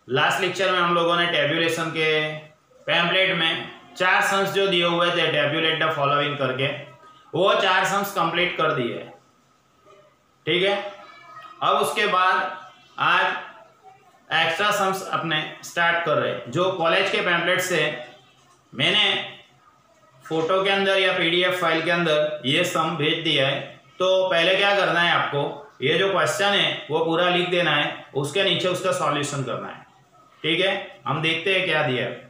Last lecture में हम लोगों ने टेब्यूलेशन के पैम्पलेट में 4 सम्स जो दिए हुए थे टेब्यूलेट द फॉलोइंग करके, वो 4 सम्स कंप्लीट कर दिए। ठीक है, अब उसके बाद आज एक्स्ट्रा सम्स अपने स्टार्ट कर रहे हैं, जो कॉलेज के पैम्पलेट से मैंने फोटो के अंदर या पीडीएफ फाइल के अंदर ये सम भेज दिया है। तो पहले क्या करना है, आपको ये जो क्वेश्चन है वो पूरा लिख देना है, उसके नीचे उसका सॉल्यूशन करना है। ठीक है, हम देखते हैं क्या दिया है।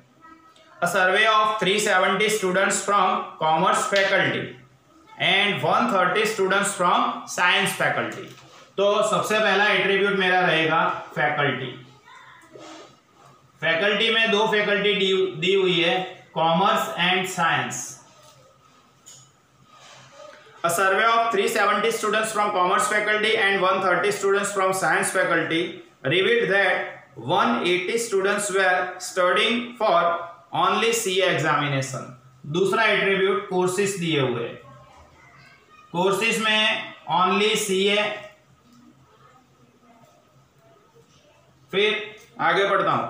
A survey of 370 students from commerce faculty and 130 students from science faculty। तो सबसे पहला एट्रीब्यूट मेरा रहेगा फैकल्टी। फैकल्टी में 2 फैकल्टी दी हुई है, commerce and science. A survey of 370 students from commerce faculty and 130 students from science faculty revealed that 180 students were studying for only CA examination. दूसरा attribute courses दिए हुए, कोर्सेज में only CA. फिर आगे बढ़ता हूं,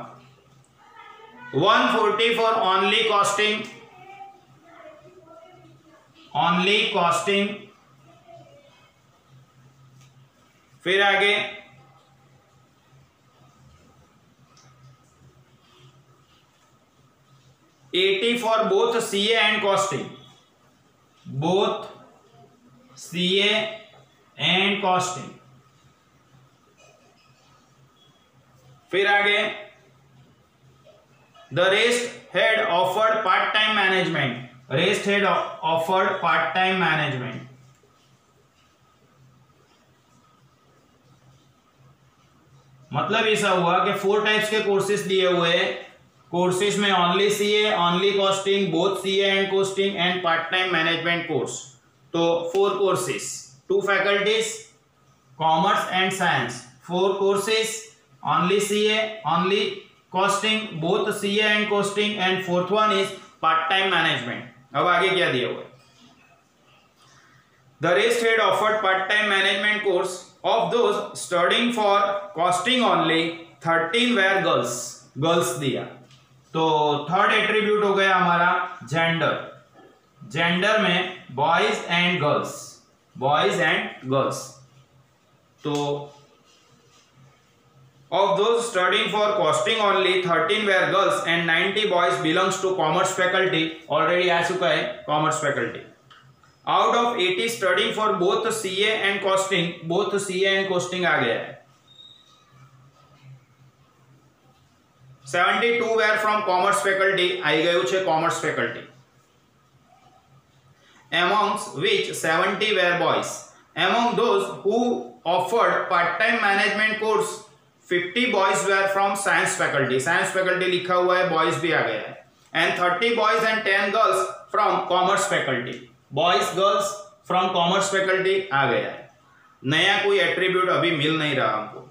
140 for only costing, only costing. फिर आगे 80 for both CA and costing, both CA and costing. फिर आगे the rest had offered part time management, rest had offered part time management. मतलब ऐसा हुआ कि 4 टाइप्स के कोर्सेज दिए हुए हैं। कोर्सेज में only CA, only costing, both CA and costing and part time management course. तो 4 courses, 2 faculties, commerce and science, 4 courses, only CA, only costing, both CA and costing and 4th one is part time management. अब आगे क्या दिया हुआ है, the rest had offered part time management course of those studying for costing only 13 were girls, girls दिया। तो third attribute हो गया हमारा जेंडर। जेंडर में boys and girls, boys and girls. तो of those studying for costing only 13 were girls and 90 boys belongs to commerce faculty. Already आ चुका है commerce faculty. Out of 80 studying for both CA and costing, both CA and costing आ गया है। 72 were from commerce faculty, आई गયું છે commerce faculty, amongst which 70 were boys. Among those who offered part-time management course, 50 boys were from science faculty, science faculty लिखा हुआ है, boys भी आ गया है, and 30 boys and 10 girls from commerce faculty, boys girls from commerce faculty आ गया है। नया कोई एट्रीब्यूट अभी मिल नहीं रहा हमको।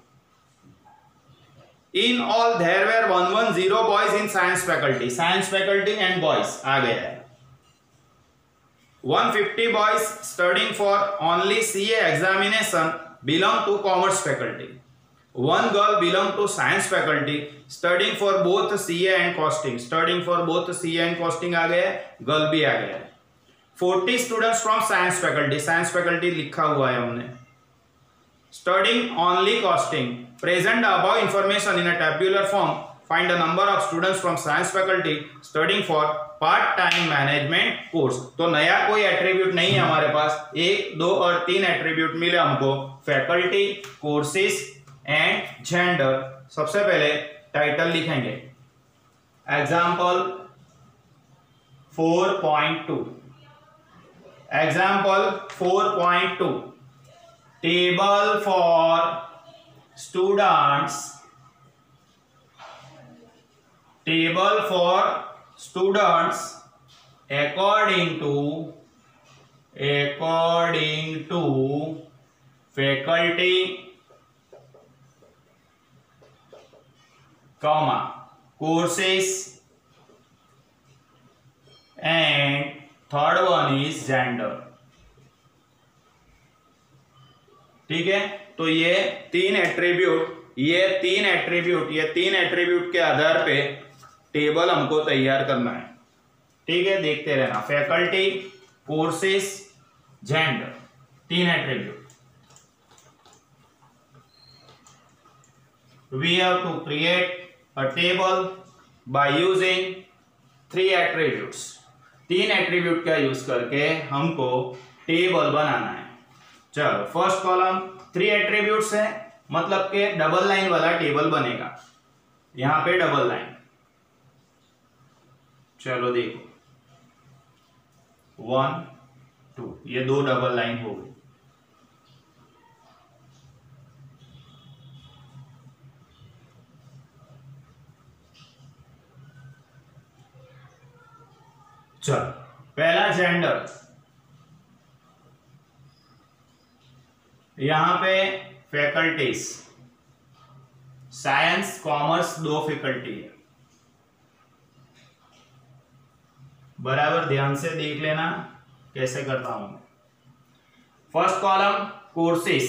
In all there were 110 boys in science faculty, science faculty and boys आ गया है। 150 boys studying for only CA examination belong to commerce faculty. 1 girl belong to science faculty studying for both CA and costing, studying for both CA and costing आ गया है, girl भी आ गया है। 40 students from science faculty, science faculty लिखा हुआ है हमने। Studying only costing, present the above information in a tabular form. Find the number of students from science faculty studying for part-time management course. तो नया कोई एट्रीब्यूट नहीं है हमारे पास, 1, 2 और 3 एट्रीब्यूट मिले हमको, फैकल्टी, कोर्सेज एंड जेंडर। सबसे पहले टाइटल लिखेंगे, example 4.2, example 4.2, table for students, table for students according to faculty, comma courses and third one is gender। ठीक है, तो ये 3 एट्रीब्यूट ये तीन एट्रीब्यूट के आधार पे टेबल हमको तैयार करना है। ठीक है, देखते रहना। फैकल्टी, कोर्सेस, जेंडर, तीन attribute. We have to create a table by using 3 attributes। तीन एट्रीब्यूट का यूज करके हमको टेबल बनाना है। चलो, फर्स्ट कॉलम 3 एट्रीब्यूट्स है, मतलब के डबल लाइन वाला टेबल बनेगा। यहां पे डबल लाइन, चलो देखो 1 2, ये 2 डबल लाइन हो गई। चलो, पहला जेंडर, यहां पे फैकल्टीज, साइंस कॉमर्स 2 फैकल्टी है। बराबर ध्यान से देख लेना कैसे करता हूं। First column courses,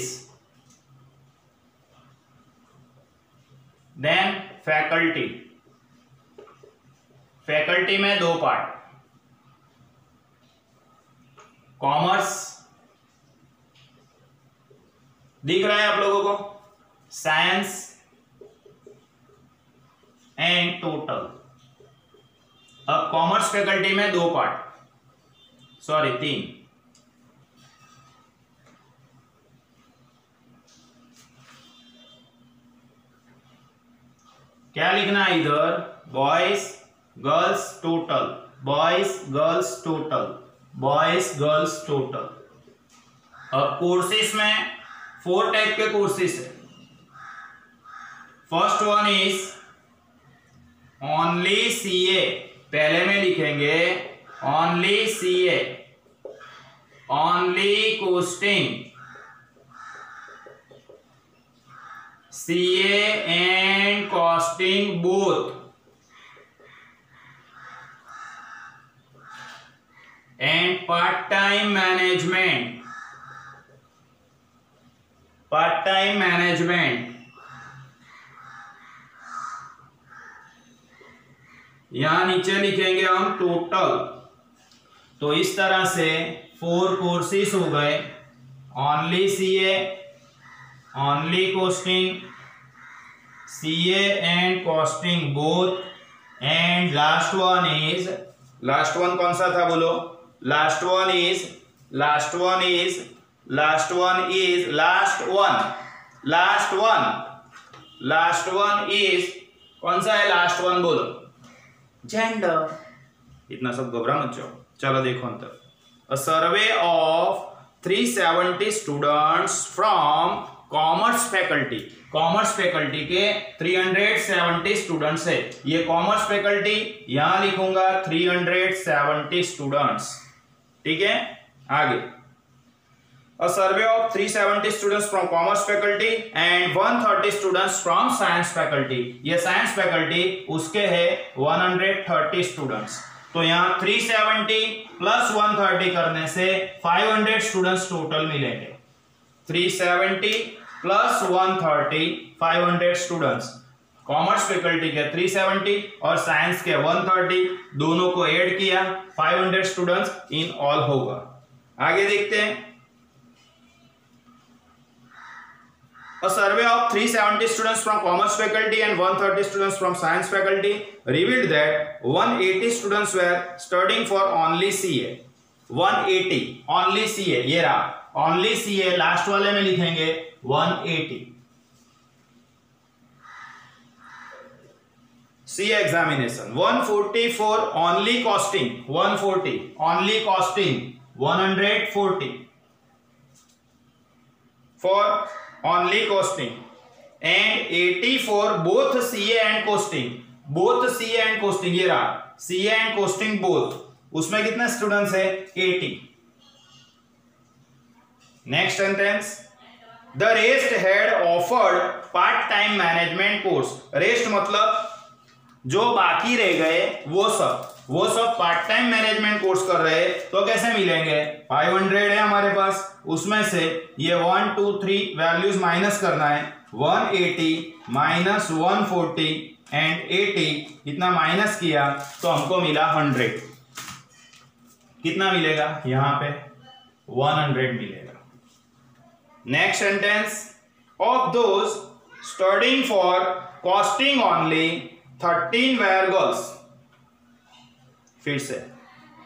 then faculty. Faculty में 2 पार्ट, कॉमर्स दिख रहा है आप लोगों को, साइंस एंड टोटल। अब कॉमर्स फैकल्टी में 2 पार्ट, सॉरी 3। क्या लिखना है इधर? Boys girls total, boys girls total, boys girls total. अब कोर्सेस में 4 टाइप के कोर्सेस है। First one is only CA, पहले में लिखेंगे only CA, only costing, CA and costing both, and part time management, part time management. यहां नीचे लिखेंगे हम टोटल। तो इस तरह से 4 कोर्सेस हो गए, only CA, only costing, CA and costing both, and last one is, last one कौन सा था बोलो? लास्ट वन इज कौन सा है? लास्ट वन बोलो, जेंडर। इतना सब घबरा मत जाओ। चलो देखो अंतर। A survey of 370 students from commerce faculty, commerce faculty के 370 स्टूडेंट्स है। ये कॉमर्स फैकल्टी, यहां लिखूंगा 370 स्टूडेंट्स। ठीक है, आगे। A survey of 370 students from commerce faculty and 130 students from science faculty। ये science faculty उसके है 130 students। तो यहाँ 370 प्लस 130 करने से 500 स्टूडेंट्स टोटल मिलेंगे। 370 प्लस 130 500 स्टूडेंट्स। कॉमर्स फैकल्टी के 370 और साइंस के 130, दोनों को ऐड किया 500 स्टूडेंट्स इन ऑल होगा। आगे देखते हैं। A survey of 370 students from commerce faculty and 130 students from science faculty revealed that 180 students were studying for only CA। 180 only CA, ये रहा only CA, लास्ट वाले में लिखेंगे 180। CA examination 144 only costing, 140 only costing, 140 for only costing, and 84 both CA and costing, both CA and costing। ये रहा CA and costing both, उसमें कितने students है? 80। Next sentence, the rest had offered part time management course. Rest मतलब जो बाकी रह गए वो सब पार्ट टाइम मैनेजमेंट कोर्स कर रहे हैं। तो कैसे मिलेंगे? 500 है हमारे पास, उसमें से ये 1 2 3 वैल्यूज माइनस करना है। 180 माइनस 140 एंड 80 इतना माइनस किया तो हमको मिला 100। कितना मिलेगा यहां पे 100 मिलेगा। Next sentence, of those studying for costing only 13 were girls. फिर से,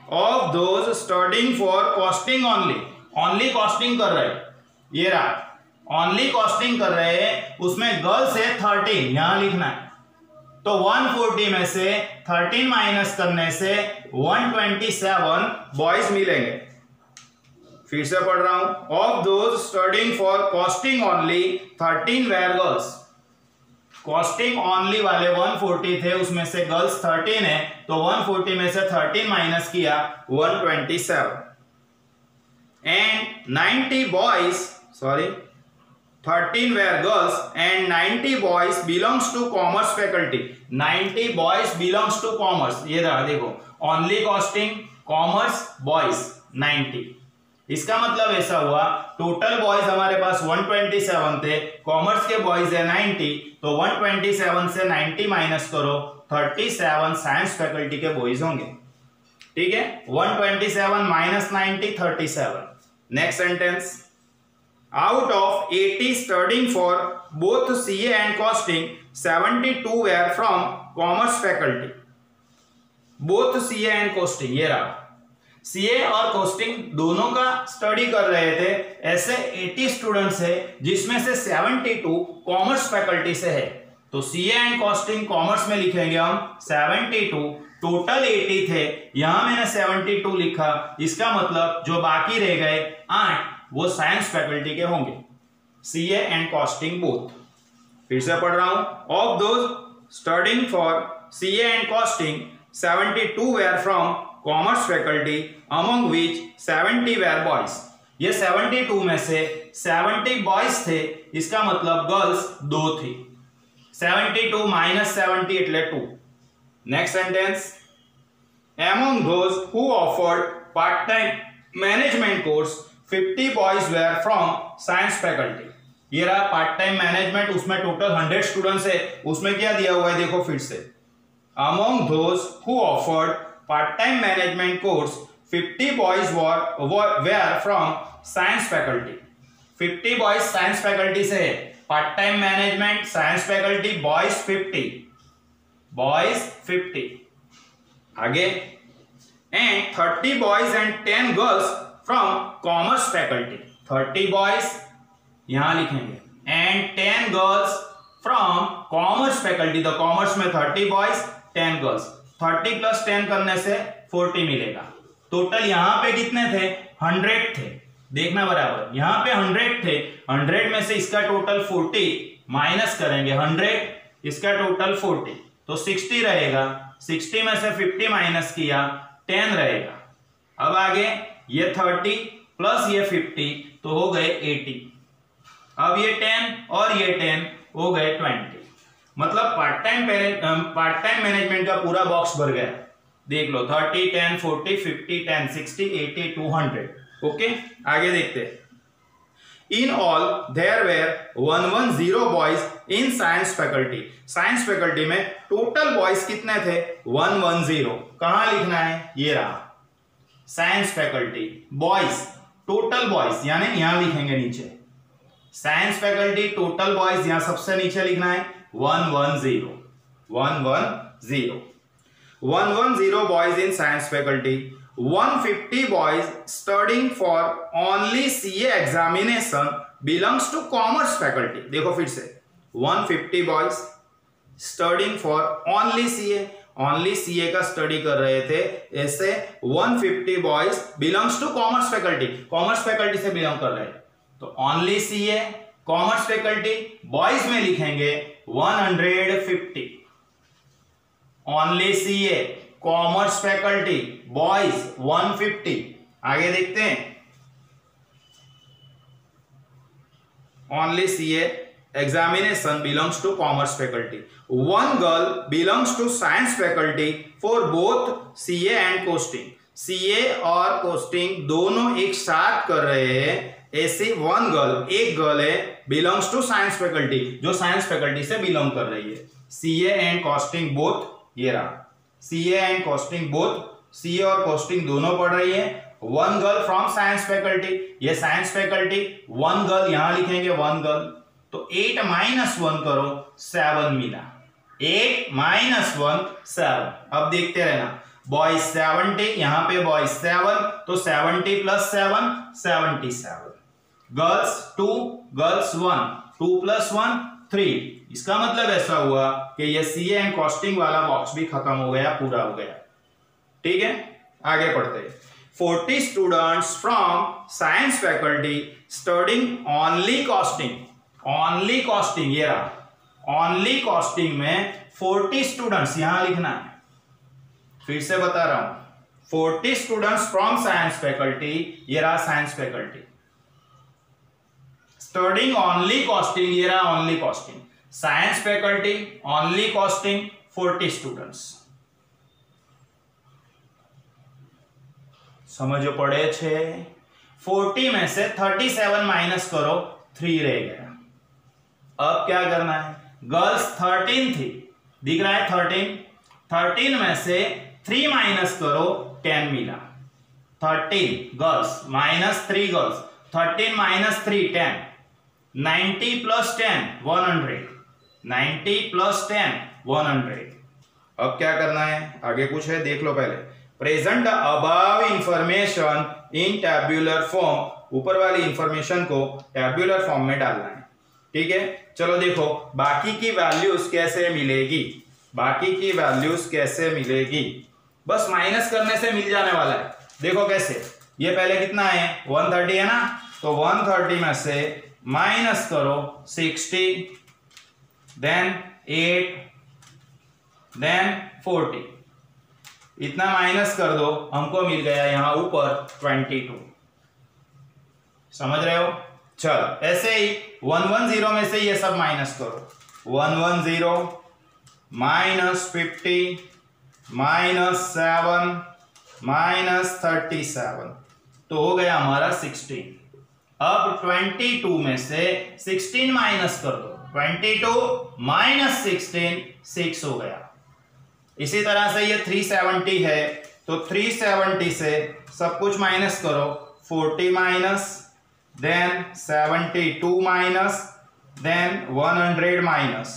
of those studying for costing only costing कर रहे, ये रहा ओनली कॉस्टिंग कर रहे हैं, उसमें गर्ल्स है 13, यहां लिखना है। तो 140 में से 13 माइनस करने से 127 बॉयज मिलेंगे। फिर से पढ़ रहा हूं, of those studying for costing only 13 were girls. Costing only वाले 140 थे, उसमें से गर्ल्स 13 है, तो 140 में से 13 माइनस किया 127 and 90 boys, sorry 13 were girls and 90 boys belongs to commerce faculty. 90 boys belongs to commerce, ये रहा देखो, ओनली कॉस्टिंग कॉमर्स बॉयज 90। इसका मतलब ऐसा हुआ टोटल बॉयज हमारे पास 127 थे, कॉमर्स के बॉयज है 90, तो 127 से 90 माइनस करो 37 साइंस फैकल्टी के बॉयज होंगे। ठीक है, 127 minus 90 37। Next sentence, out of 80 studying for both CA and costing 72 were from commerce faculty. Both CA and costing, ये रहा सीए और कॉस्टिंग दोनों का स्टडी कर रहे थे, ऐसे 80 स्टूडेंट्स है जिसमें से 72 कॉमर्स फैकल्टी से है। तो सीए एंड कॉस्टिंग कॉमर्स में लिखेंगे हम 72, टोटल 80 थे, यहां मैंने 72 लिखा, इसका मतलब जो बाकी रह गए 8 वो साइंस फैकल्टी के होंगे, सीए एंड कॉस्टिंग बोथ। फिर से पढ़ रहा हूं, of those studying for CA and costing 72 were from commerce faculty among which 70 were boys. ये 72 में से 70 बॉयज थे, इसका मतलब गर्ल्स 2 थी। 72 माइनस 70 એટલે 2। Next sentence, among those who offered part time management course 50 boys were from science faculty। ये रहा पार्ट टाइम मैनेजमेंट, उसमें टोटल 100 स्टूडेंट्स है, उसमें क्या दिया हुआ है देखो फिर से, among those who offered part time management course 50 boys were from science faculty। 50 boys science faculty से है, part time management science faculty boys 50 आगे, and 30 boys and 10 girls from commerce faculty. 30 boys यहां लिखेंगे and 10 girls from commerce faculty. तो commerce में 30 boys 10 girls, 30 plus 10 करने से 40 मिलेगा। टोटल यहां पे कितने थे 100 थे, देखना बराबर, यहां पे 100 थे, 100 में से इसका टोटल 40 माइनस करेंगे 100, इसका टोटल 40 तो 60 रहेगा, 60 में से 50 माइनस किया 10 रहेगा। अब आगे ये 30 प्लस ये 50 तो हो गए 80, अब ये 10 और ये 10 हो गए 20। मतलब पार्ट टाइम मैनेजमेंट का पूरा बॉक्स भर गया, देख लो 30 10 40 50 10 60 80 200। ओके, आगे देखते हैं। In all there were 110 boys in science faculty. Science faculty में टोटल बॉयज कितने थे 110। कहां लिखना है, ये रहा science faculty boys, total boys यानी यहां लिखेंगे नीचे, साइंस फैकल्टी टोटल बॉयज यहां सबसे नीचे लिखना है 110 boys in science faculty, 150 boys studying for only CA examination belongs to commerce faculty। देखो फिर से 150 boys studying for only CA का स्टडी कर रहे थे, ऐसे 150 boys belongs to commerce faculty, commerce faculty से बिलोंग कर रहे हैं। तो only CA commerce faculty boys में लिखेंगे 150, only CA commerce faculty boys 150। आगे देखते हैं, only CA examination belongs to commerce faculty, 1 girl belongs to science faculty for both CA and costing. CA और कॉस्टिंग दोनों एक साथ कर रहे हैं, ऐसी वन गर्ल, एक गर्ल है, बिलोंग्स टू साइंस फैकल्टी, जो साइंस फैकल्टी से बिलोंग कर रही है। सीए एंड कॉस्टिंग बोथ, ये रहा CA and costing both, CA और कॉस्टिंग दोनों पढ़ रही है। One girl from science faculty, ये साइंस फैकल्टी, वन गर्ल यहां लिखेंगे वन गर्ल, तो 8 - 1 करो 7 मिला, 8 - 1 7। अब देखते रहना, बॉयज 70, यहां पे बॉयज 7, तो 70 + 7 77, गर्ल्स 2, गर्ल्स 1, 2 + 1 3। इसका मतलब ऐसा हुआ कि ये सीए एंड कॉस्टिंग वाला बॉक्स भी खत्म हो गया, पूरा हो गया। ठीक है, आगे पढ़ते हैं। 40 students from science faculty studying only costing, only costing, ये रहा ओनली कॉस्टिंग में 40 स्टूडेंट्स यहां लिखना है, फिर से बता रहा हूं, 40 स्टूडेंट्स फ्रॉम साइंस फैकल्टी, ये रहा science faculty, studying only costing, ये रहा only costing, science faculty only costing 40 students. समझो पड़े छे। 40 में से 37 माइनस करो, 3 रह गया। अब क्या करना है, गर्ल्स 13 थी, दिख रहा है 13, 13 में से 3 माइनस करो, 10 मिला। 13 गर्ल्स माइनस 3 गर्ल्स, 13 - 3 10, 90 + 10 100, 90 + 10 100। अब क्या करना है, आगे कुछ है देख लो पहले। Present above information in tabular form, ऊपर वाली इंफॉर्मेशन को टैब्यूलर फॉर्म में डालना है। ठीक है, चलो देखो बाकी की वैल्यूज कैसे मिलेगी, बाकी की वैल्यूज कैसे मिलेगी, बस माइनस करने से मिल जाने वाला है। देखो कैसे, ये पहले कितना है 130 है ना, तो 130 में से माइनस करो 60, देन 8, देन 40, इतना माइनस कर दो, हमको मिल गया यहां ऊपर 22। समझ रहे हो? चल ऐसे ही 110 में से ये सब माइनस करो, 110 -50 -7 -37, तो हो गया हमारा 16। अब 22 में से 16 माइनस कर दो, 22 - 16 6 हो गया। इसी तरह से ये 370 है, तो 370 से सब कुछ माइनस करो, 40 minus, then 72 minus, then 100 minus,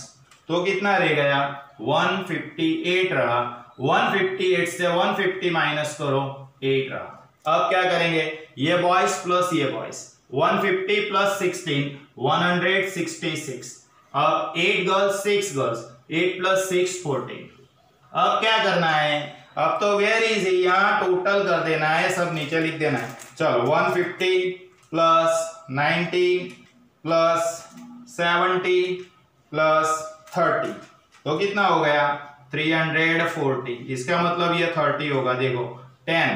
तो कितना रह गया 158 रहा। 158 से 150 माइनस करो, 8 रहा। अब क्या करेंगे, ये बॉयज प्लस ये बॉयज, 150 + 16 166, अब 8 गर्ल्स 6 गर्ल्स, 8 + 6 14। अब क्या करना है, अब तो वेरी इजी, यहां टोटल कर देना है, सब नीचे लिख देना है। चलो 150 + 90 + 70 + 30, तो कितना हो गया 340। इसका मतलब ये 30 होगा, देखो 10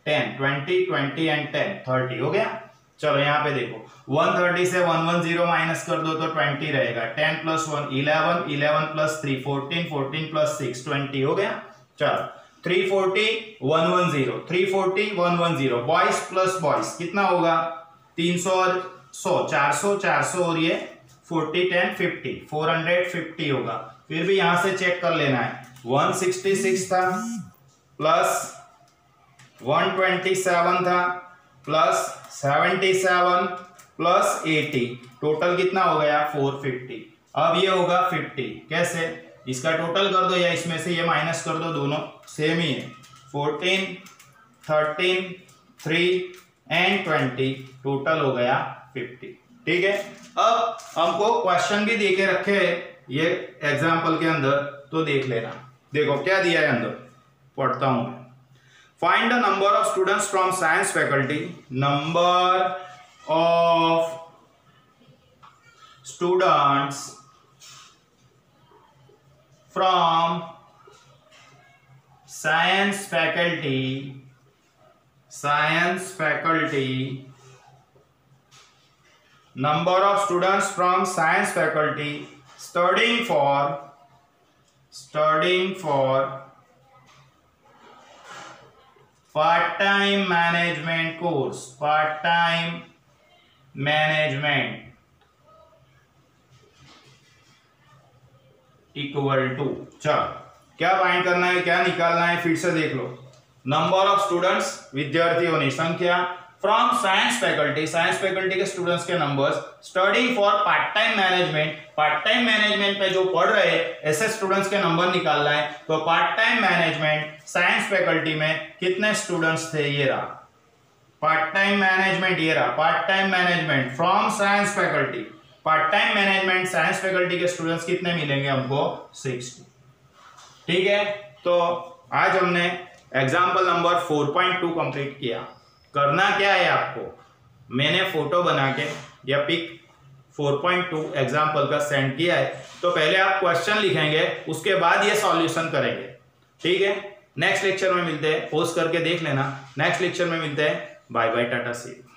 10 20 20 एंड 10 30 हो गया। चलो यहाँ पे देखो 130 से 110 माइनस कर दो तो 20 रहेगा, 10 + 1 11, 11 + 3 14, 14 + 6 20 हो गया। चलो 340 110, 340 110, बॉयज प्लस बॉयज कितना होगा 300 और 100, 400 400 और ये 40 10 50, 450 होगा। फिर भी यहां से चेक कर लेना है, 166 था प्लस 127 था प्लस 77 प्लस 80, टोटल कितना हो गया 450। अब ये होगा 50, कैसे, इसका टोटल कर दो या इसमें से ये माइनस कर दो, दोनों सेम ही है। 14 13 3 एंड 20, टोटल हो गया 50। ठीक है, अब हमको क्वेश्चन भी देके रखे ये एग्जाम्पल के अंदर, तो देख लेना। देखो क्या दिया है अंदर, पढ़ता हूं मैं। Find the number of students from science faculty. Number of students from science faculty. Number of students from science faculty studying for part-time management course, part-time management equal to, चलो क्या फाइंड करना है, क्या निकालना है, फिर से देख लो। नंबर ऑफ स्टूडेंट्स, विद्यार्थियों की संख्या, फ्रॉम साइंस फैकल्टी के स्टूडेंट्स के numbers, study for part time management पे जो पढ़ रहे ऐसे स्टूडेंट्स के नंबर निकालना है। तो part time management science faculty में कितने स्टूडेंट्स थे, ये रहा पार्ट टाइम मैनेजमेंट, ये रहा part time management from science faculty, part time management science faculty के स्टूडेंट्स कितने मिलेंगे हमको, 60। ठीक है, तो आज हमने एग्जाम्पल नंबर 4.2 कंप्लीट किया। करना क्या है आपको, मैंने फोटो बना के या पिक 4.2 एग्जाम्पल का सेंड किया है, तो पहले आप क्वेश्चन लिखेंगे, उसके बाद ये सॉल्यूशन करेंगे। ठीक है, नेक्स्ट लेक्चर में मिलते हैं, पोस्ट करके देख लेना। नेक्स्ट लेक्चर में मिलते हैं, bye bye, tata see you.